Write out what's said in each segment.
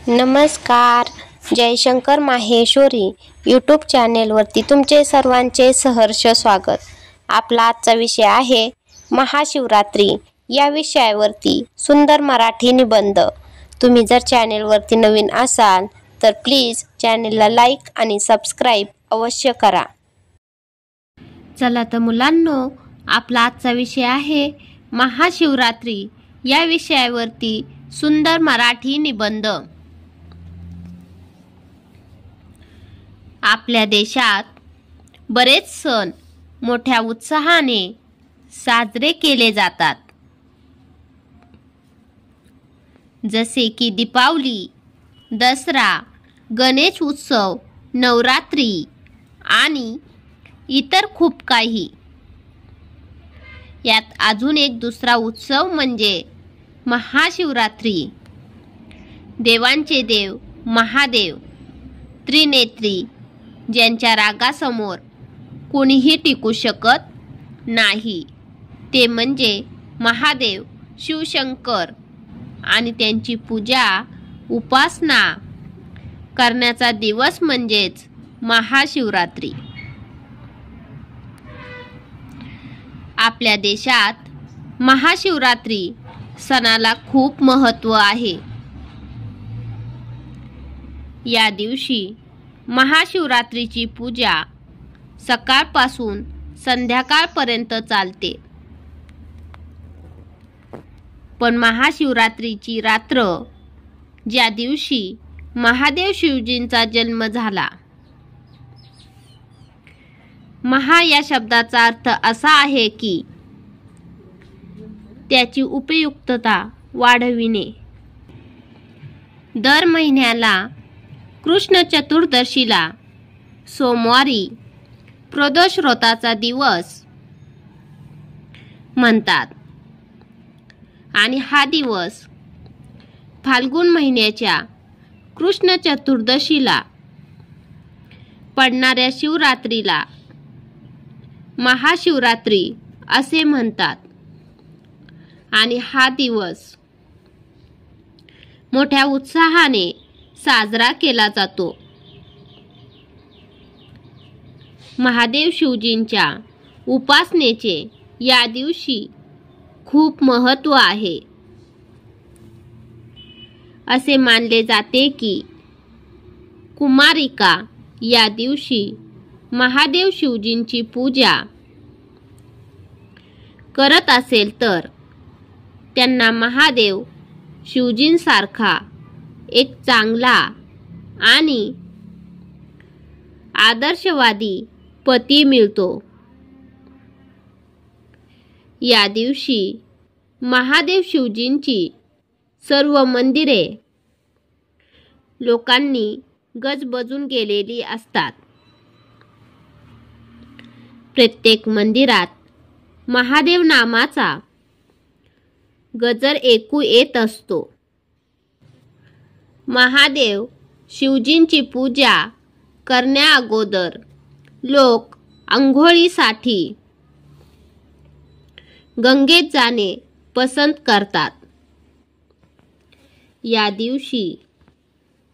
नमस्कार. जयशंकर माहेश्वरी यूट्यूब चॅनेलवरती तुमचे सर्वांचे सहर्ष स्वागत. आपला आजचा विषय आहे महाशिवरात्री. या विषयावरती सुंदर मराठी निबंध. तुम्ही जर चॅनेलवरती नवीन असाल तर प्लीज चॅनेलला लाईक आणि सबस्क्राईब अवश्य करा. चला तर मुलांनो, आपला आजचा विषय आहे महाशिवरात्री. या विषयावरती सुंदर मराठी निबंध. आपल्या देशात बरेच सण मोठ्या उत्साहाने साजरे केले जातात. जसे की दीपावली, दसरा, गणेश उत्सव, नवरात्री आणि इतर खूप काही. यात अजून एक दुसरा उत्सव म्हणजे महाशिवरात्री. देवांचे देव महादेव त्रिनेत्री, ज्यांच्या रागासमोर कोणीही टिकू शकत नाही, ते म्हणजे महादेव शिवशंकर, आणि त्यांची पूजा उपासना करण्याचा दिवस म्हणजेच महाशिवरात्री. आपल्या देशात महाशिवरात्री सणाला खूप महत्त्व आहे. या दिवशी महाशिवरात्रीची पूजा सकाळपासून संध्याकाळपर्यंत चालते. पण महाशिवरात्रीची रात्र, ज्या दिवशी महादेव शिवजींचा जन्म झाला. महा या शब्दाचा अर्थ असा आहे की त्याची उपयुक्तता वाढविणे. दर महिन्याला कृष्ण चतुर्दशीला सोमवारी प्रदोष व्रताचा दिवस म्हणतात, आणि हा दिवस फाल्गुन महिन्याच्या कृष्ण चतुर्दशीला पडणाऱ्या शिवरात्रीला महाशिवरात्री असे म्हणतात. आणि हा दिवस मोठ्या उत्साहाने साजरा केला जातो. महादेव शिवजींच्या उपासनेचे या दिवशी खूप महत्त्व आहे. असे मानले जाते की कुमारिका या दिवशी महादेव शिवजींची पूजा करत असेल तर त्यांना महादेव शिवजींसारखा एक चांगला आणि आदर्शवादी पती मिळतो. या दिवशी महादेव शिवजींची सर्व मंदिरे लोकांनी गजबजून गेलेली असतात. प्रत्येक मंदिरात महादेव नामाचा गजर ऐकू येत असतो. महादेव शिवजींची पूजा करण्याअगोदर लोक अंघोळीसाठी गंगेत जाणे पसंत करतात. या दिवशी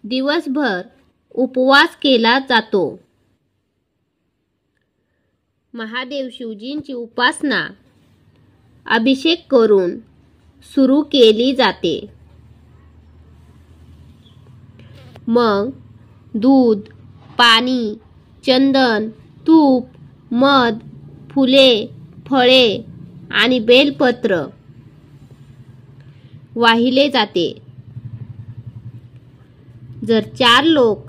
दिवसभर उपवास केला जातो. महादेव शिवजींची उपासना अभिषेक करून सुरू केली जाते. मग दूध, पाणी, चंदन, तूप, मध, फुले, फळे आणि बेलपत्र वाहिले जाते. जर 4 लोक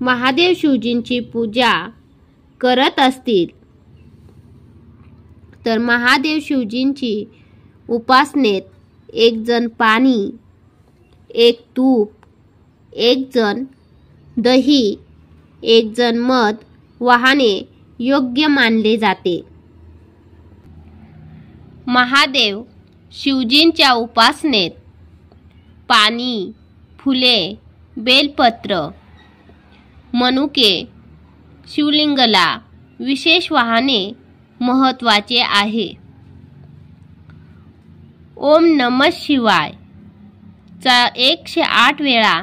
महादेव शिवजींची पूजा करत असतील तर महादेव शिवजींची उपासनेत एक जण पाणी, एक तूप, एक जण दही, एक जण मध वाहणे योग्य मानले जाते. महादेव शिवजींच्या उपासनेत पाणी, फुले, बेलपत्र, मनुके, शिवलिंगला विशेष वाहने महत्त्वाचे आहे. ओम नमः शिवाय चा 108 वेळा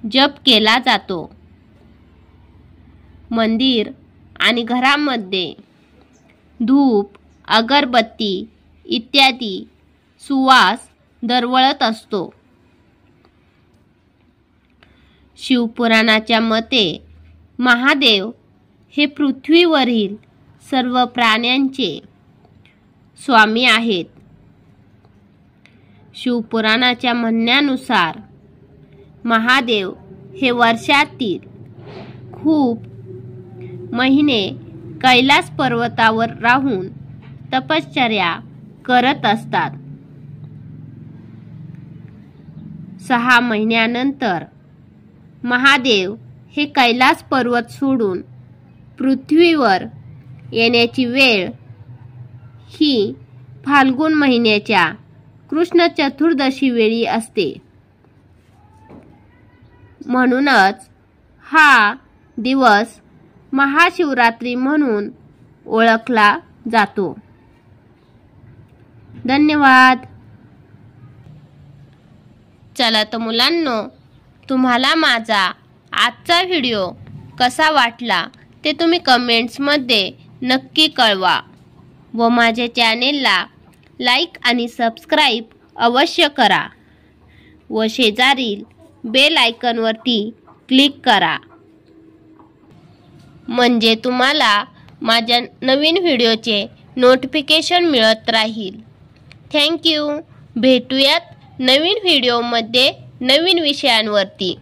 जप केला जातो। मंदिर आणि घरामध्ये धूप, अगरबत्ती इत्यादी सुवास दरवळत असतो। शिवपुराणाच्या मते महादेव हे पृथ्वीवरील सर्व प्राण्यांचे स्वामी आहेत। शिवपुराणाच्या म्हणण्यानुसार महादेव हे वर्षातील खूप महिने कैलास पर्वतावर राहून तपश्चर्या करत असतात। 6 महिन्यानंतर महादेव हे कैलास पर्वत सोडून पृथ्वीवर येण्याची वेळ ही फाल्गुन महिन्याच्या कृष्ण चतुर्दशी वेळी असते। म्हणूनच हा दिवस महाशिवरात्री म्हणून ओळखला जातो। धन्यवाद। चला तर मुलांनो, तुम्हाला माझा आजचा व्हिडिओ कसा वाटला ते तुम्ही कमेंट्समध्ये नक्की कळवा व माझ्या चॅनेलला लाईक आणि सबस्क्राईब अवश्य करा व शेजारील बेल आयकॉनवरती क्लिक करा, म्हणजे तुम्हाला माझ्या नवीन व्हिडिओचे नोटिफिकेशन मिळत राहील। Thank you. भेटूयात नवीन व्हिडिओमध्ये नवीन विषयांवरती।